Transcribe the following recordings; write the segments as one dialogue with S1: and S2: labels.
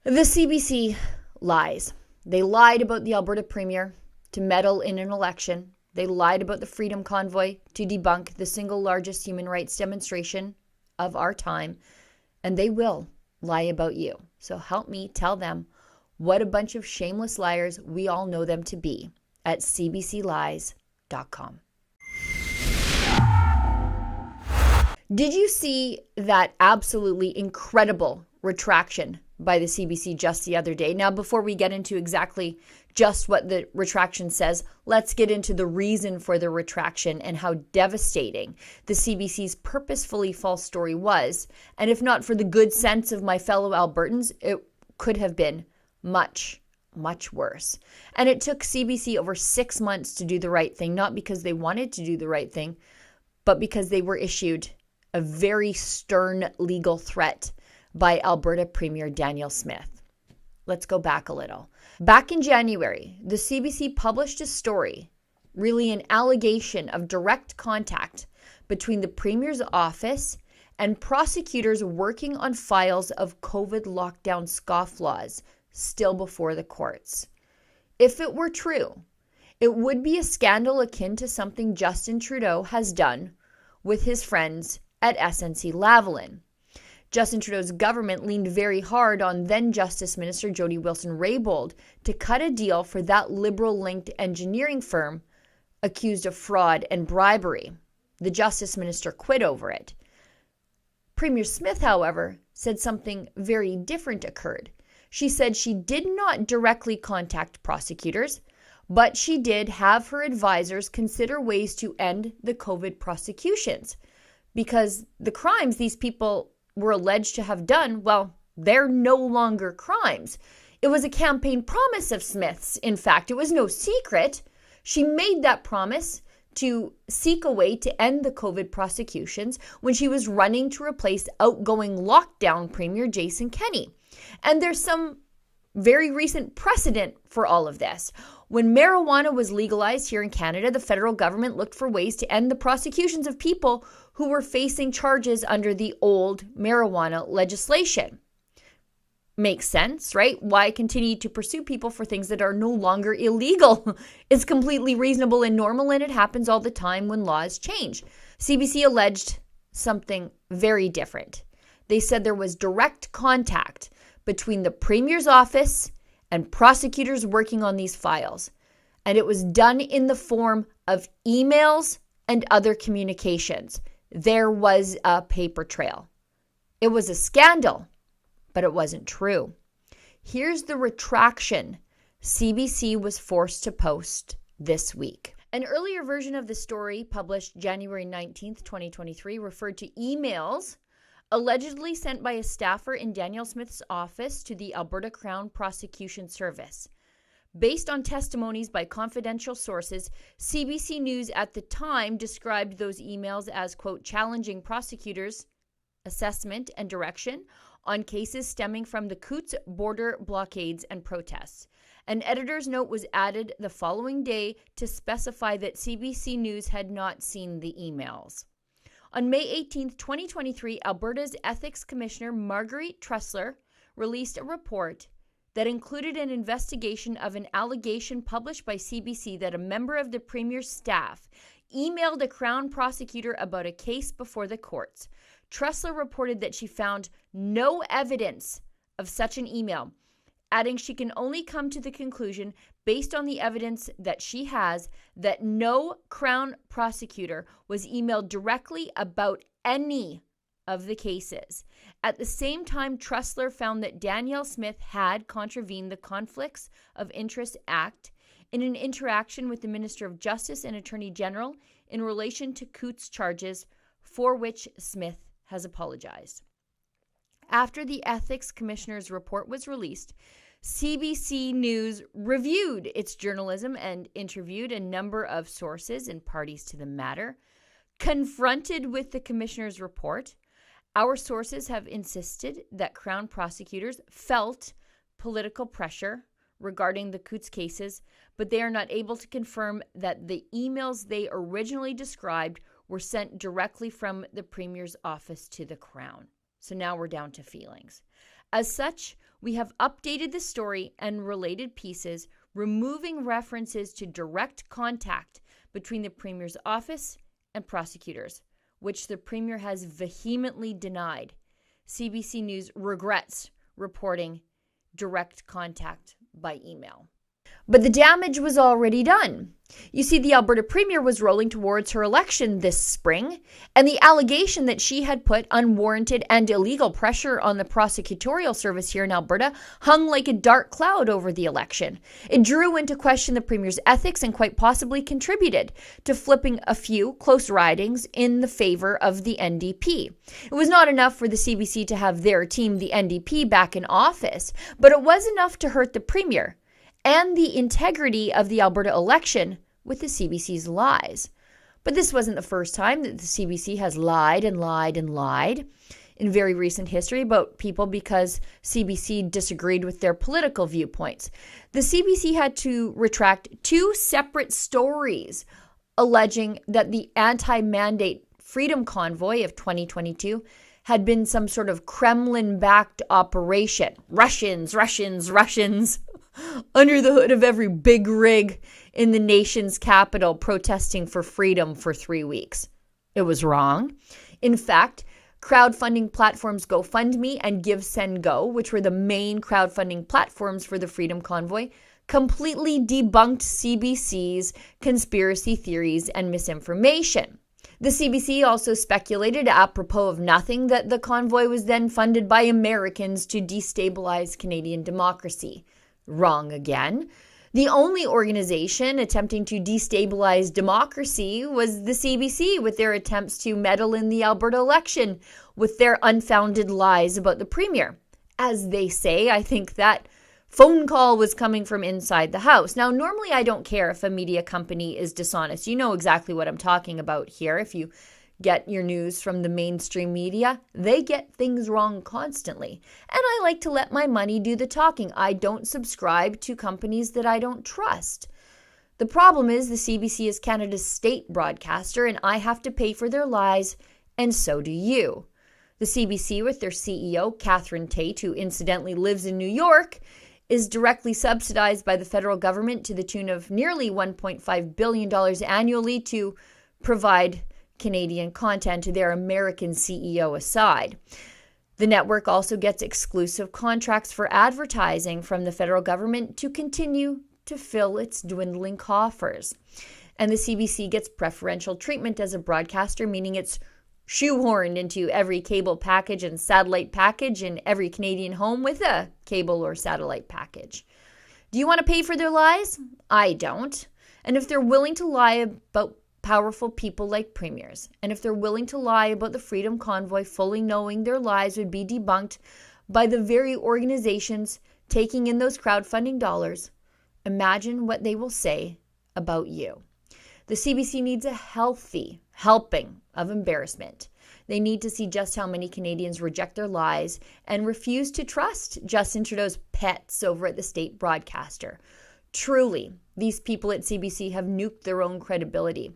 S1: The CBC lies. They lied about the Alberta Premier to meddle in an election. They lied about the Freedom Convoy to debunk the single largest human rights demonstration of our time. And they will lie about you. So help me tell them what a bunch of shameless liars we all know them to be at cbclies.com. Did you see that absolutely incredible retraction by the CBC just the other day? Now, before we get into exactly just what the retraction says, let's get into the reason for the retraction and how devastating the CBC's purposefully false story was. And if not for the good sense of my fellow Albertans, it could have been much, much worse. And it took CBC over 6 months to do the right thing, not because they wanted to do the right thing, but because they were issued a very stern legal threat by Alberta Premier Danielle Smith. Let's go back a little. Back in January, the CBC published a story, really an allegation of direct contact between the Premier's office and prosecutors working on files of COVID lockdown scofflaws still before the courts. If it were true, it would be a scandal akin to something Justin Trudeau has done with his friends at SNC-Lavalin. Justin Trudeau's government leaned very hard on then Justice Minister Jody Wilson-Raybould to cut a deal for that Liberal-linked engineering firm accused of fraud and bribery. The Justice Minister quit over it. Premier Smith, however, said something very different occurred. She said she did not directly contact prosecutors, but she did have her advisors consider ways to end the COVID prosecutions, because the crimes these people were alleged to have done, well, they're no longer crimes. It was a campaign promise of Smith's. In fact, it was no secret. She made that promise to seek a way to end the COVID prosecutions when she was running to replace outgoing lockdown Premier Jason Kenney. And there's some very recent precedent for all of this. When marijuana was legalized here in Canada, the federal government looked for ways to end the prosecutions of people who were facing charges under the old marijuana legislation. Makes sense, right? Why continue to pursue people for things that are no longer illegal? It's completely reasonable and normal, and it happens all the time when laws change. CBC alleged something very different. They said there was direct contact between the Premier's office and prosecutors working on these files. And it was done in the form of emails and other communications. There was a paper trail. It was a scandal, but it wasn't true. Here's the retraction CBC was forced to post this week. An earlier version of the story, published January 19th, 2023, referred to emails allegedly sent by a staffer in Danielle Smith's office to the Alberta Crown Prosecution Service. Based on testimonies by confidential sources, CBC News at the time described those emails as, quote, challenging prosecutors' assessment and direction on cases stemming from the Coutts border blockades and protests. An editor's note was added the following day to specify that CBC News had not seen the emails. On May 18, 2023, Alberta's Ethics Commissioner Marguerite Tressler released a report that included an investigation of an allegation published by CBC that a member of the Premier's staff emailed a Crown prosecutor about a case before the courts. Tressler reported that she found no evidence of such an email, adding she can only come to the conclusion, based on the evidence that she has, that no Crown prosecutor was emailed directly about any of the cases. At the same time, Tressler found that Danielle Smith had contravened the Conflicts of Interest Act in an interaction with the Minister of Justice and Attorney General in relation to Coutts charges, for which Smith has apologized. After the Ethics Commissioner's report was released, CBC News reviewed its journalism and interviewed a number of sources and parties to the matter. Confronted with the Commissioner's report, our sources have insisted that Crown prosecutors felt political pressure regarding the Coutts cases, but they are not able to confirm that the emails they originally described were sent directly from the Premier's office to the Crown. So now we're down to feelings. As such, We have updated the story and related pieces, removing references to direct contact between the Premier's office and prosecutors, which the Premier has vehemently denied. CBC News regrets reporting direct contact by email. But the damage was already done. You see, the Alberta Premier was rolling towards her election this spring, and the allegation that she had put unwarranted and illegal pressure on the prosecutorial service here in Alberta hung like a dark cloud over the election. It drew into question the Premier's ethics and quite possibly contributed to flipping a few close ridings in the favor of the NDP. It was not enough for the CBC to have their team, the NDP, back in office, but it was enough to hurt the Premier and the integrity of the Alberta election with the CBC's lies. But this wasn't the first time that the CBC has lied and lied and lied in very recent history about people because CBC disagreed with their political viewpoints. The CBC had to retract 2 separate stories alleging that the anti-mandate Freedom Convoy of 2022 had been some sort of Kremlin-backed operation. Russians under the hood of every big rig in the nation's capital protesting for freedom for 3 weeks. It was wrong. In fact, crowdfunding platforms GoFundMe and GiveSendGo, which were the main crowdfunding platforms for the Freedom Convoy, completely debunked CBC's conspiracy theories and misinformation. The CBC also speculated, apropos of nothing, that the convoy was then funded by Americans to destabilize Canadian democracy. Wrong again. The only organization attempting to destabilize democracy was the CBC, with their attempts to meddle in the Alberta election with their unfounded lies about the Premier. As they say, I think that phone call was coming from inside the house. Now, normally I don't care if a media company is dishonest. You know exactly what I'm talking about here. If you get your news from the mainstream media, they get things wrong constantly. And I like to let my money do the talking. I don't subscribe to companies that I don't trust. The problem is the CBC is Canada's state broadcaster, and I have to pay for their lies, and so do you. The CBC, with their CEO, Catherine Tate, who incidentally lives in New York, is directly subsidized by the federal government to the tune of nearly $1.5 billion annually to provide Canadian content, their American CEO aside. The network also gets exclusive contracts for advertising from the federal government to continue to fill its dwindling coffers. And the CBC gets preferential treatment as a broadcaster, meaning it's shoehorned into every cable package and satellite package in every Canadian home with a cable or satellite package. Do you want to pay for their lies? I don't. And if they're willing to lie about powerful people like premiers, and if they're willing to lie about the Freedom Convoy, fully knowing their lies would be debunked by the very organizations taking in those crowdfunding dollars, imagine what they will say about you. The CBC needs a healthy helping of embarrassment. They need to see just how many Canadians reject their lies and refuse to trust Justin Trudeau's pets over at the state broadcaster. Truly, these people at CBC have nuked their own credibility,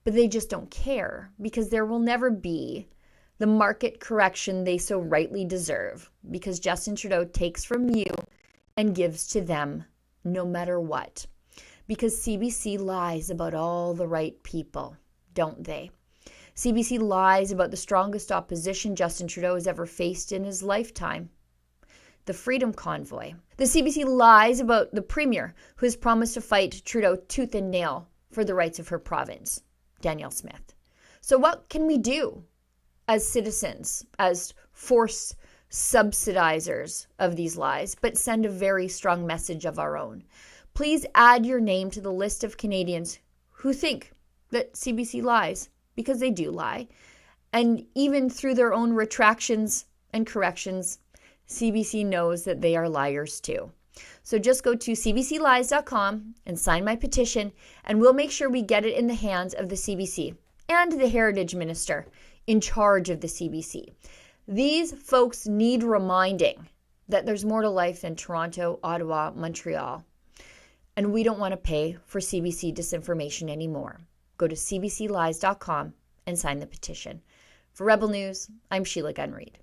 S1: but they just don't care because there will never be the market correction they so rightly deserve because Justin Trudeau takes from you and gives to them no matter what. Because CBC lies about all the right people, don't they? CBC lies about the strongest opposition Justin Trudeau has ever faced in his lifetime. The Freedom Convoy. The CBC lies about the Premier, who has promised to fight Trudeau tooth and nail for the rights of her province, Danielle Smith. So what can we do as citizens, as force subsidizers of these lies, but send a very strong message of our own? Please add your name to the list of Canadians who think that CBC lies, because they do lie. And even through their own retractions and corrections, CBC knows that they are liars too. So just go to cbclies.com and sign my petition, and we'll make sure we get it in the hands of the CBC and the Heritage Minister in charge of the CBC. These folks need reminding that there's more to life than Toronto, Ottawa, Montreal. And we don't want to pay for CBC disinformation anymore. Go to cbclies.com and sign the petition. For Rebel News, I'm Sheila Gunn Reid.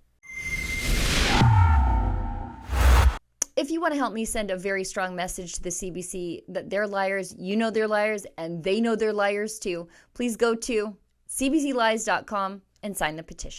S1: if you want to help me send a very strong message to the CBC that they're liars, you know they're liars, and they know they're liars too, please go to cbclies.com and sign the petition.